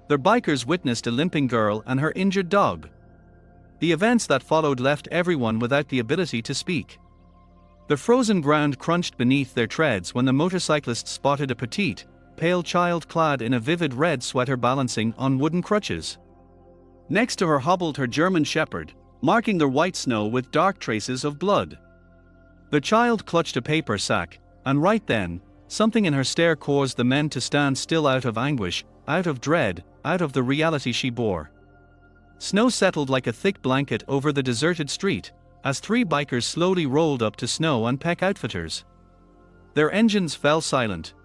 The bikers witnessed a limping girl and her injured dog. The events that followed left everyone without the ability to speak. The frozen ground crunched beneath their treads when the motorcyclists spotted a petite, pale child clad in a vivid red sweater balancing on wooden crutches. Next to her hobbled her German shepherd, marking the white snow with dark traces of blood. The child clutched a paper sack, and right then, something in her stare caused the men to stand still out of anguish, out of dread, out of the reality she bore. Snow settled like a thick blanket over the deserted street, as three bikers slowly rolled up to Snow and Peck Outfitters. Their engines fell silent,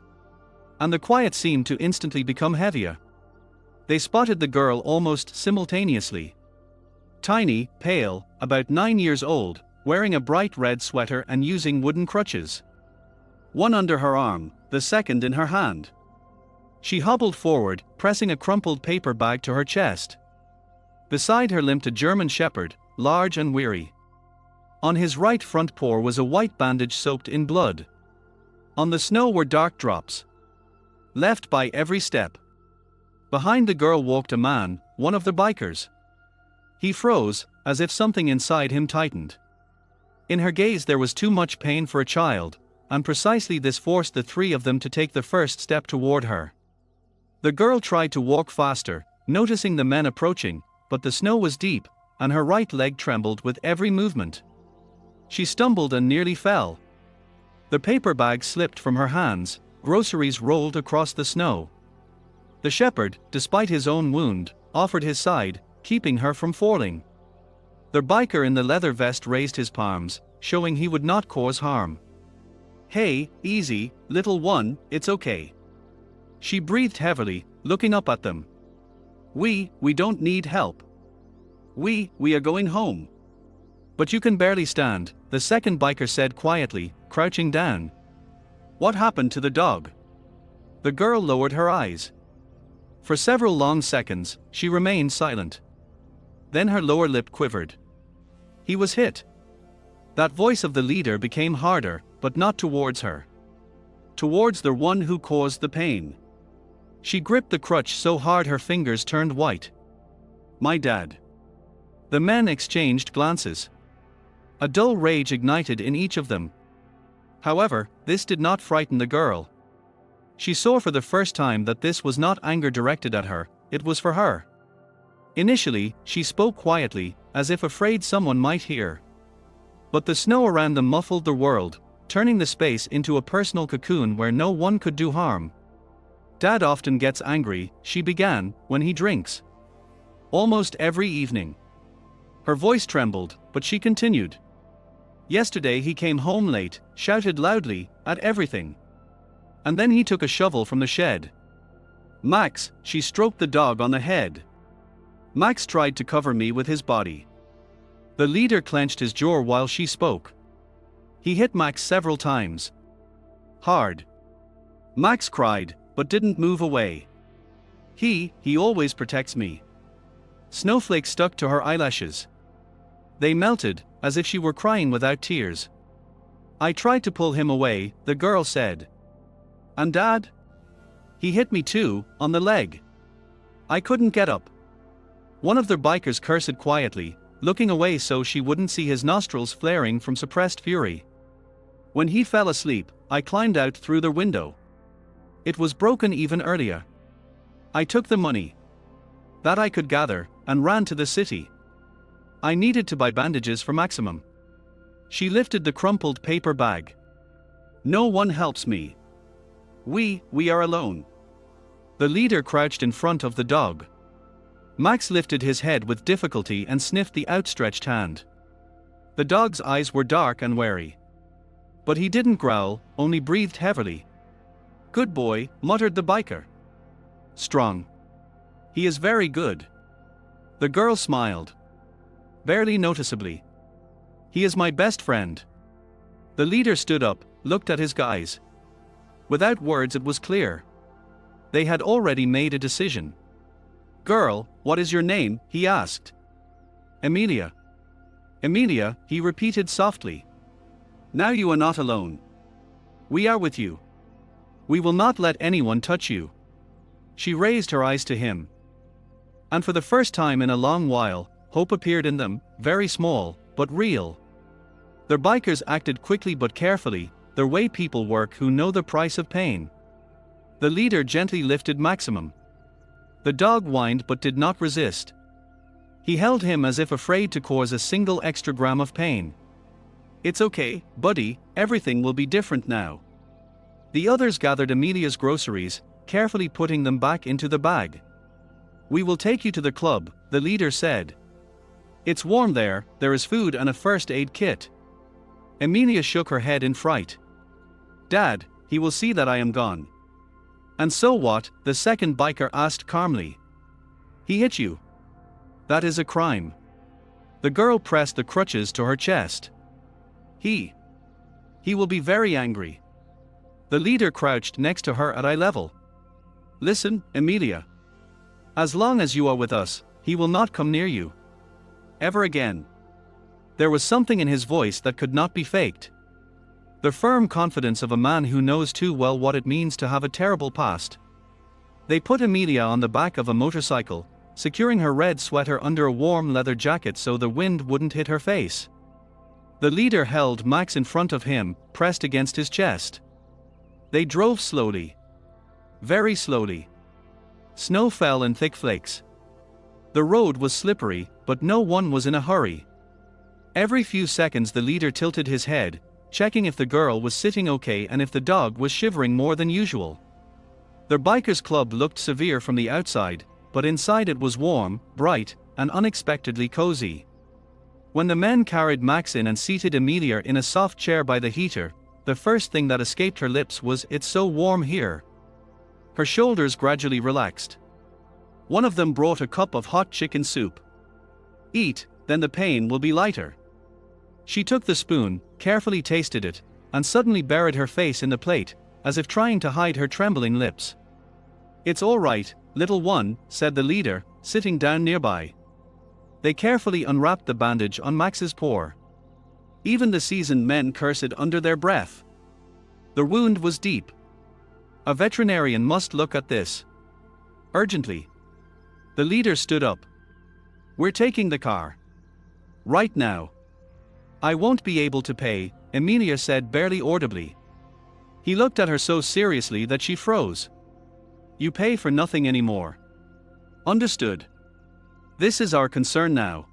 and the quiet seemed to instantly become heavier. They spotted the girl almost simultaneously. Tiny, pale, about 9 years old, wearing a bright red sweater and using wooden crutches. One under her arm, the second in her hand. She hobbled forward, pressing a crumpled paper bag to her chest. Beside her limped a German shepherd, large and weary. On his right front paw was a white bandage soaked in blood. On the snow were dark drops, left by every step. Behind the girl walked a man, one of the bikers. He froze, as if something inside him tightened. In her gaze there was too much pain for a child, and precisely this forced the three of them to take the first step toward her. The girl tried to walk faster, noticing the men approaching, but the snow was deep, and her right leg trembled with every movement. She stumbled and nearly fell. The paper bag slipped from her hands, groceries rolled across the snow. The shepherd, despite his own wound, offered his side, keeping her from falling. The biker in the leather vest raised his palms, showing he would not cause harm. "Hey, easy, little one, it's okay." She breathed heavily, looking up at them. We don't need help. We are going home." "But you can barely stand," the second biker said quietly, crouching down. "What happened to the dog?" The girl lowered her eyes. For several long seconds, she remained silent. Then her lower lip quivered. "He was hit." That voice of the leader became harder, but not towards her. Towards the one who caused the pain. She gripped the crutch so hard her fingers turned white. "My dad." The men exchanged glances. A dull rage ignited in each of them. However, this did not frighten the girl. She saw for the first time that this was not anger directed at her, it was for her. Initially, she spoke quietly, as if afraid someone might hear. But the snow around them muffled the world, turning the space into a personal cocoon where no one could do harm. "Dad often gets angry," she began, "when he drinks. Almost every evening." Her voice trembled, but she continued. "Yesterday he came home late, shouted loudly, at everything. And then he took a shovel from the shed." "Max," she stroked the dog on the head. "Max tried to cover me with his body." The leader clenched his jaw while she spoke. "He hit Max several times. Hard." Max cried, but didn't move away. He always protects me." Snowflakes stuck to her eyelashes. They melted, as if she were crying without tears. "I tried to pull him away," the girl said. "And Dad? He hit me too, on the leg. I couldn't get up." One of the bikers cursed quietly, looking away so she wouldn't see his nostrils flaring from suppressed fury. "When he fell asleep, I climbed out through the window. It was broken even earlier. I took the money that I could gather, and ran to the city. I needed to buy bandages for Maximum." She lifted the crumpled paper bag. "No one helps me. We are alone." The leader crouched in front of the dog. Max lifted his head with difficulty and sniffed the outstretched hand. The dog's eyes were dark and wary. But he didn't growl, only breathed heavily. "Good boy," muttered the biker. "Strong. He is very good." The girl smiled. "Barely noticeably. He is my best friend." The leader stood up, looked at his guys. Without words it was clear. They had already made a decision. "Girl, what is your name?" he asked. "Emilia." "Emilia," he repeated softly. "Now you are not alone. We are with you. We will not let anyone touch you." She raised her eyes to him. And for the first time in a long while, hope appeared in them, very small, but real. Their bikers acted quickly but carefully, the way people work who know the price of pain. The leader gently lifted Maximum. The dog whined but did not resist. He held him as if afraid to cause a single extra gram of pain. "It's okay, buddy, everything will be different now." The others gathered Amelia's groceries, carefully putting them back into the bag. "We will take you to the club," the leader said. "It's warm there is food and a first aid kit." Amelia shook her head in fright. "Dad, he will see that I am gone." "And so what?" the second biker asked calmly. "He hit you. That is a crime." The girl pressed the crutches to her chest. He will be very angry." The leader crouched next to her at eye level. "Listen, Amelia. As long as you are with us, he will not come near you. Ever again." There was something in his voice that could not be faked. The firm confidence of a man who knows too well what it means to have a terrible past. They put Amelia on the back of a motorcycle, securing her red sweater under a warm leather jacket so the wind wouldn't hit her face. The leader held Max in front of him, pressed against his chest. They drove slowly. Very slowly. Snow fell in thick flakes. The road was slippery, but no one was in a hurry. Every few seconds the leader tilted his head, checking if the girl was sitting okay and if the dog was shivering more than usual. Their bikers club looked severe from the outside, but inside it was warm, bright, and unexpectedly cozy. When the men carried Max in and seated Amelia in a soft chair by the heater, the first thing that escaped her lips was, "It's so warm here." Her shoulders gradually relaxed. One of them brought a cup of hot chicken soup. "Eat, then the pain will be lighter." She took the spoon, carefully tasted it, and suddenly buried her face in the plate, as if trying to hide her trembling lips. "It's all right, little one," said the leader, sitting down nearby. They carefully unwrapped the bandage on Max's paw. Even the seasoned men cursed under their breath. The wound was deep. "A veterinarian must look at this. Urgently." The leader stood up. "We're taking the car. Right now." "I won't be able to pay," Amelia said barely audibly. He looked at her so seriously that she froze. "You pay for nothing anymore." "Understood. This is our concern now."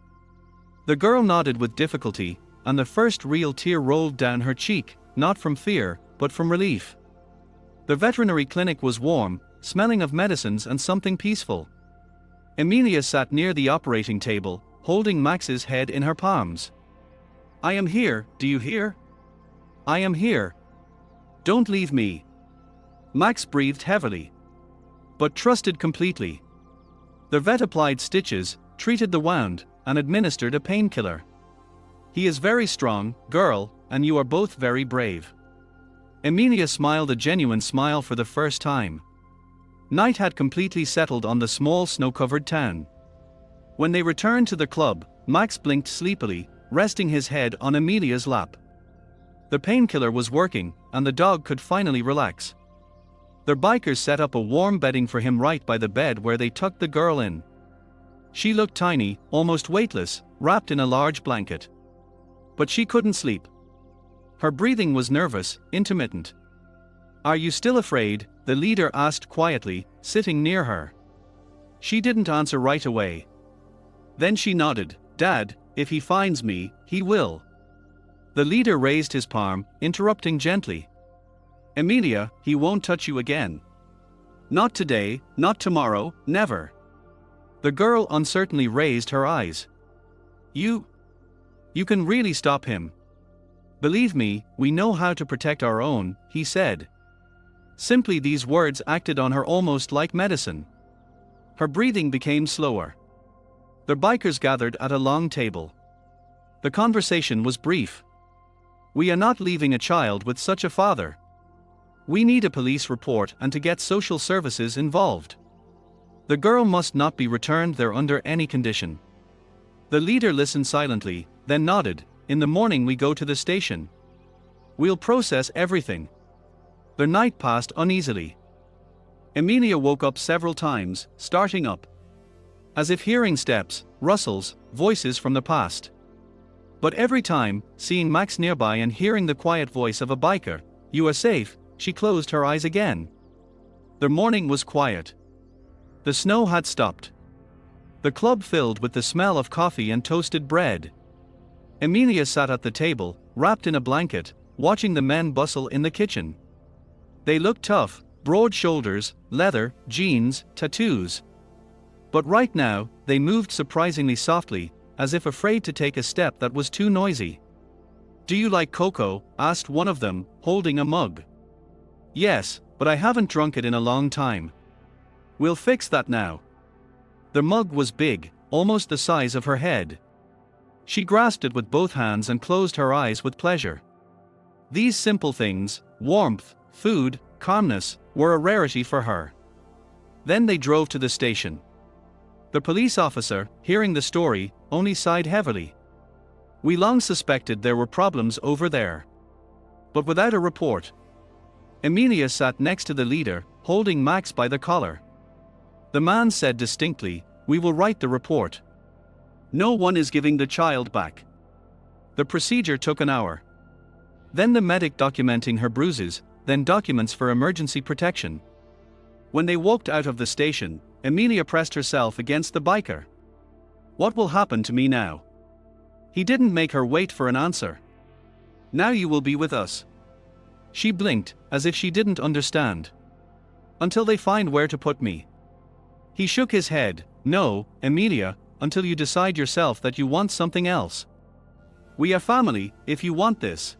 The girl nodded with difficulty, and the first real tear rolled down her cheek, not from fear, but from relief. The veterinary clinic was warm, smelling of medicines and something peaceful. Amelia sat near the operating table, holding Max's head in her palms. "I am here, do you hear? I am here. Don't leave me." Max breathed heavily, but trusted completely. The vet applied stitches, treated the wound, and administered a painkiller. "He is very strong, girl, and you are both very brave." Amelia smiled a genuine smile for the first time. Night had completely settled on the small snow-covered town. When they returned to the club, Max blinked sleepily, resting his head on Amelia's lap. The painkiller was working, and the dog could finally relax. Their bikers set up a warm bedding for him right by the bed where they tucked the girl in. She looked tiny, almost weightless, wrapped in a large blanket. But she couldn't sleep. Her breathing was nervous, intermittent. "Are you still afraid?" the leader asked quietly, sitting near her. She didn't answer right away. Then she nodded. "Dad, if he finds me, he will." The leader raised his palm, interrupting gently. "Amelia, he won't touch you again. Not today, not tomorrow, never." The girl uncertainly raised her eyes. You can really stop him." "Believe me, we know how to protect our own," he said. Simply these words acted on her almost like medicine. Her breathing became slower. The bikers gathered at a long table. The conversation was brief. "We are not leaving a child with such a father. We need a police report and to get social services involved. The girl must not be returned there under any condition." The leader listened silently, then nodded. "In the morning we go to the station. We'll process everything." The night passed uneasily. Amelia woke up several times, starting up. as if hearing steps, rustles, voices from the past. But every time, seeing Max nearby and hearing the quiet voice of a biker, "You are safe," she closed her eyes again. The morning was quiet. The snow had stopped. The club filled with the smell of coffee and toasted bread. Emilia sat at the table, wrapped in a blanket, watching the men bustle in the kitchen. They looked tough, broad shoulders, leather, jeans, tattoos. But right now, they moved surprisingly softly, as if afraid to take a step that was too noisy. "Do you like cocoa?" asked one of them, holding a mug. "Yes, but I haven't drunk it in a long time." "We'll fix that now." The mug was big, almost the size of her head. She grasped it with both hands and closed her eyes with pleasure. These simple things, warmth, food, calmness, were a rarity for her. Then they drove to the station. The police officer, hearing the story, only sighed heavily. "We long suspected there were problems over there." But without a report. Emilia sat next to the leader, holding Max by the collar. The man said distinctly, "We will write the report. No one is giving the child back." The procedure took an hour. Then the medic documenting her bruises, then documents for emergency protection. When they walked out of the station, Emilia pressed herself against the biker. "What will happen to me now?" He didn't make her wait for an answer. "Now you will be with us." She blinked, as if she didn't understand. "Until they find where to put me." He shook his head. "No, Emilia, until you decide yourself that you want something else. We are family, if you want this."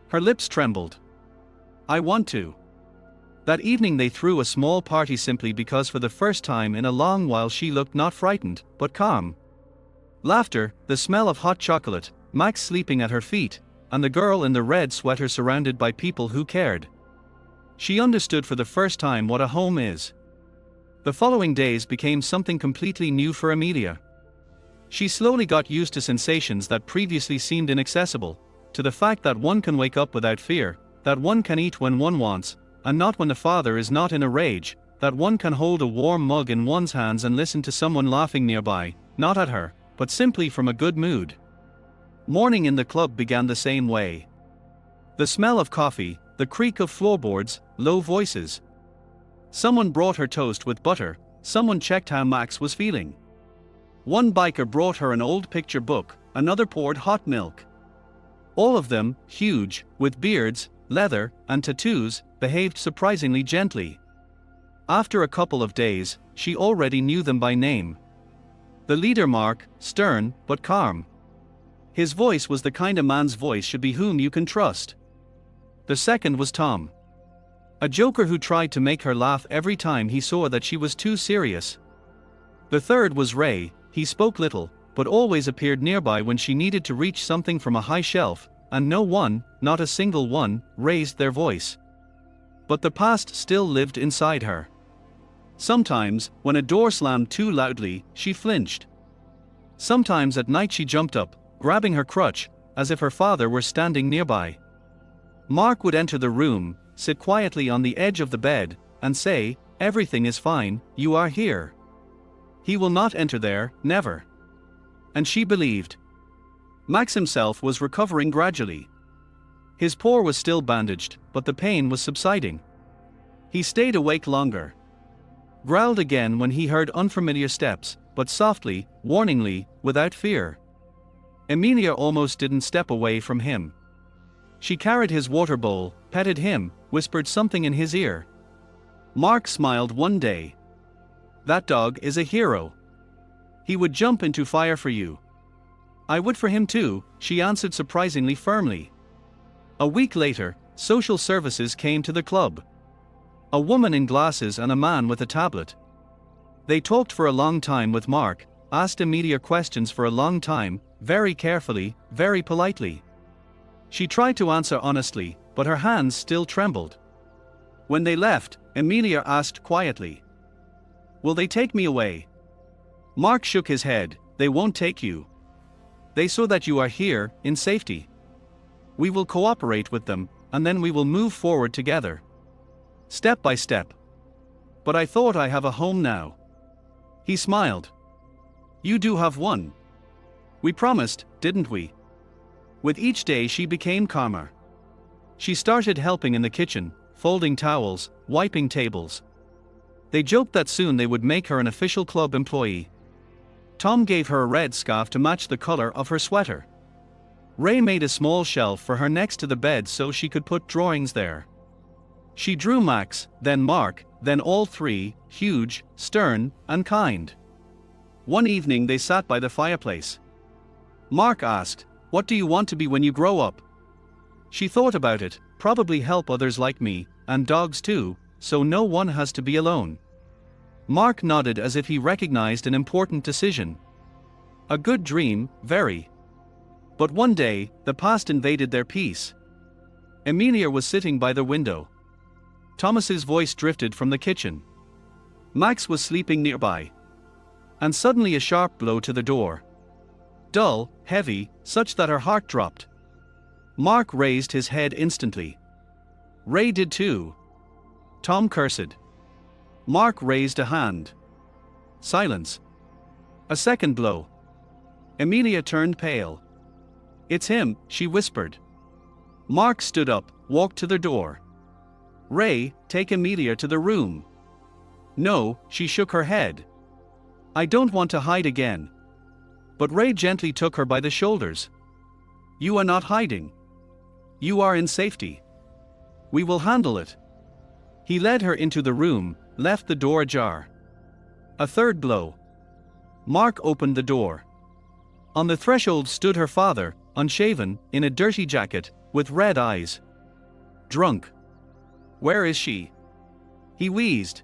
Her lips trembled. "I want to." That evening they threw a small party simply because for the first time in a long while she looked not frightened, but calm. Laughter, the smell of hot chocolate, Max sleeping at her feet, and the girl in the red sweater surrounded by people who cared. She understood for the first time what a home is. The following days became something completely new for Emilia. She slowly got used to sensations that previously seemed inaccessible, to the fact that one can wake up without fear, that one can eat when one wants, and not when the father is not in a rage, that one can hold a warm mug in one's hands and listen to someone laughing nearby, not at her, but simply from a good mood. Morning in the club began the same way. The smell of coffee, the creak of floorboards, low voices. Someone brought her toast with butter, someone checked how Max was feeling. One biker brought her an old picture book, another poured hot milk. All of them, huge, with beards, leather, and tattoos, behaved surprisingly gently. After a couple of days, she already knew them by name. The leader Mark, stern, but calm. His voice was the kind a man's voice should be whom you can trust. The second was Tom. A joker who tried to make her laugh every time he saw that she was too serious. The third was Ray. He spoke little, but always appeared nearby when she needed to reach something from a high shelf, and no one, not a single one, raised their voice. But the past still lived inside her. Sometimes, when a door slammed too loudly, she flinched. Sometimes at night she jumped up, grabbing her crutch, as if her father were standing nearby. Mark would enter the room, sit quietly on the edge of the bed, and say, "Everything is fine, you are here." He will not enter there, never. And she believed. Max himself was recovering gradually. His paw was still bandaged, but the pain was subsiding. He stayed awake longer. Growled again when he heard unfamiliar steps, but softly, warningly, without fear. Emilia almost didn't step away from him. She carried his water bowl, petted him, whispered something in his ear. Mark smiled one day. "That dog is a hero. He would jump into fire for you." "I would for him too," she answered surprisingly firmly. A week later, social services came to the club. A woman in glasses and a man with a tablet. They talked for a long time with Mark, asked Emilia questions for a long time, very carefully, very politely. She tried to answer honestly, but her hands still trembled. When they left, Emilia asked quietly, "Will they take me away?" Mark shook his head. "They won't take you. They saw that you are here, in safety. We will cooperate with them, and then we will move forward together. Step by step. But I thought I have a home now." He smiled. You do have one. We promised, didn't we? With each day she became calmer. She started helping in the kitchen, folding towels, wiping tables. They joked that soon they would make her an official club employee. Tom gave her a red scarf to match the color of her sweater. Ray made a small shelf for her next to the bed so she could put drawings there. She drew Max, then Mark, then all three, huge, stern, and kind. One evening they sat by the fireplace. Mark asked, "What do you want to be when you grow up?" She thought about it, probably help others like me, and dogs too, so no one has to be alone. Mark nodded as if he recognized an important decision. A good dream, very. But one day, the past invaded their peace. Emilia was sitting by the window. Thomas's voice drifted from the kitchen. Max was sleeping nearby. And suddenly a sharp blow to the door. Dull, heavy, such that her heart dropped. Mark raised his head instantly. Ray did too. Tom cursed. Mark raised a hand. Silence. A second blow. Emilia turned pale. "It's him," she whispered. Mark stood up, walked to the door. "Ray, take Emilia to the room." "No," she shook her head. "I don't want to hide again." But Ray gently took her by the shoulders. "You are not hiding. You are in safety. We will handle it." He led her into the room, left the door ajar. A third blow. Mark opened the door. On the threshold stood her father, unshaven, in a dirty jacket, with red eyes. Drunk. "Where is she?" He wheezed.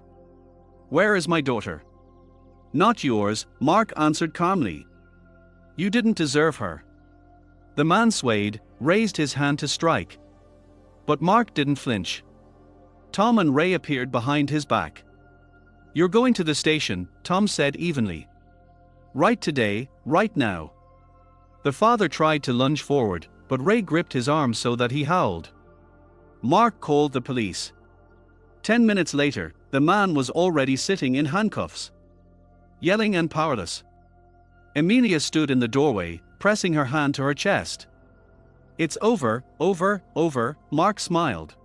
"Where is my daughter?" "Not yours," Mark answered calmly. "You didn't deserve her." The man swayed, raised his hand to strike. But Mark didn't flinch. Tom and Ray appeared behind his back. "You're going to the station," Tom said evenly. "Right today, right now." The father tried to lunge forward, but Ray gripped his arm so that he howled. Mark called the police. 10 minutes later, the man was already sitting in handcuffs. Yelling and powerless. Emilia stood in the doorway, pressing her hand to her chest. "It's over, over," Mark smiled.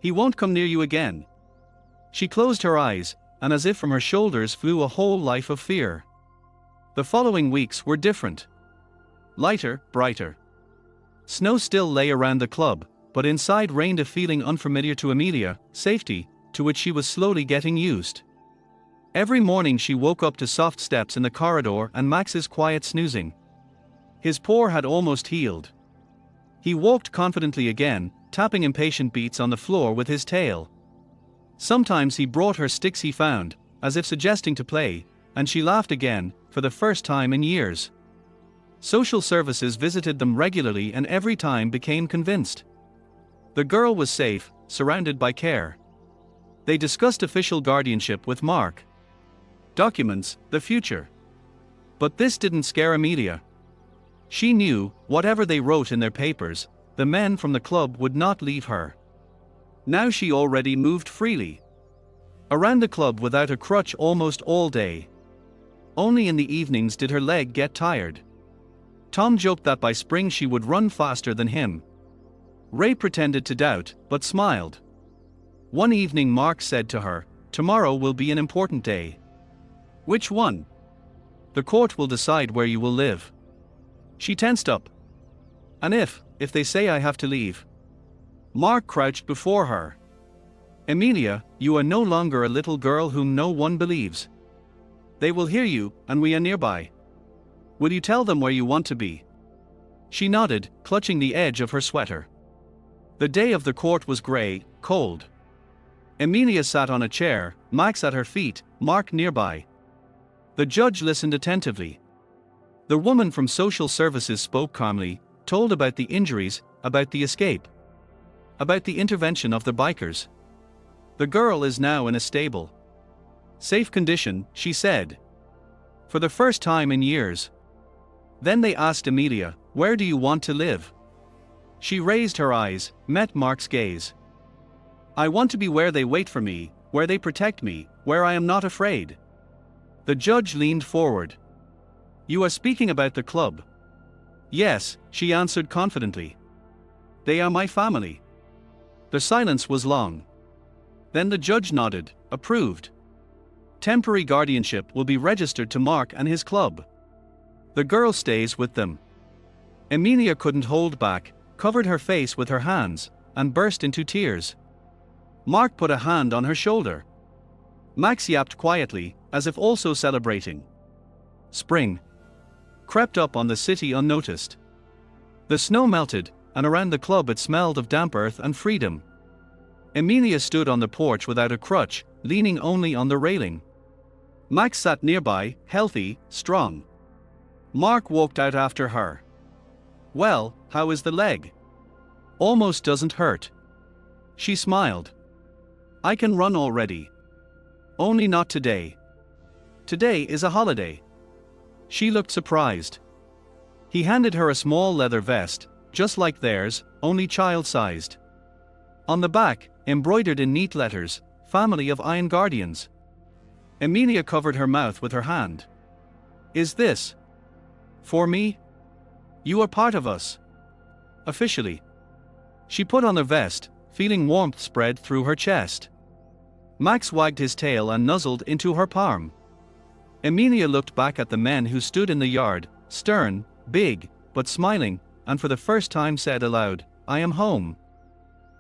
"He won't come near you again." She closed her eyes, and as if from her shoulders flew a whole life of fear. The following weeks were different. Lighter, brighter. Snow still lay around the club, but inside reigned a feeling unfamiliar to Emilia, safety, to which she was slowly getting used. Every morning she woke up to soft steps in the corridor and Max's quiet snoozing. His paw had almost healed. He walked confidently again, tapping impatient beats on the floor with his tail. Sometimes he brought her sticks he found, as if suggesting to play, and she laughed again, for the first time in years. Social services visited them regularly and every time became convinced. The girl was safe, surrounded by care. They discussed official guardianship with Mark. Documents, the future. But this didn't scare Emilia. She knew, whatever they wrote in their papers, the men from the club would not leave her. Now she already moved freely. Around the club without a crutch almost all day. Only in the evenings did her leg get tired. Tom joked that by spring she would run faster than him. Ray pretended to doubt, but smiled. One evening Mark said to her, "Tomorrow will be an important day." "Which one?" "The court will decide where you will live." She tensed up. "And if they say I have to leave?" Mark crouched before her. "Emilia, you are no longer a little girl whom no one believes. They will hear you, and we are nearby. Will you tell them where you want to be?" She nodded, clutching the edge of her sweater. The day of the court was grey, cold. Emilia sat on a chair, Max at her feet, Mark nearby. The judge listened attentively. The woman from social services spoke calmly, told about the injuries, about the escape. About the intervention of the bikers. The girl is now in a stable, safe condition, she said. For the first time in years. Then they asked Emilia, "Where do you want to live?" She raised her eyes, met Mark's gaze. "I want to be where they wait for me, where they protect me, where I am not afraid." The judge leaned forward. You are speaking about the club. Yes, she answered confidently. They are my family. The silence was long. Then the judge nodded, approved. Temporary guardianship will be registered to Mark and his club. The girl stays with them. Emilia couldn't hold back, covered her face with her hands, and burst into tears. Mark put a hand on her shoulder. Max yapped quietly, as if also celebrating. Spring crept up on the city unnoticed. The snow melted, and around the club it smelled of damp earth and freedom. Emilia stood on the porch without a crutch, leaning only on the railing. Max sat nearby, healthy, strong. Mark walked out after her. Well, how is the leg? Almost doesn't hurt. She smiled. I can run already. Only not today. Today is a holiday. She looked surprised. He handed her a small leather vest, just like theirs, only child-sized. On the back, embroidered in neat letters, Family of Iron Guardians. Emilia covered her mouth with her hand. Is this for me? You are part of us. Officially. She put on the vest, feeling warmth spread through her chest. Max wagged his tail and nuzzled into her palm. Emilia looked back at the men who stood in the yard, stern, big, but smiling, and for the first time said aloud, I am home.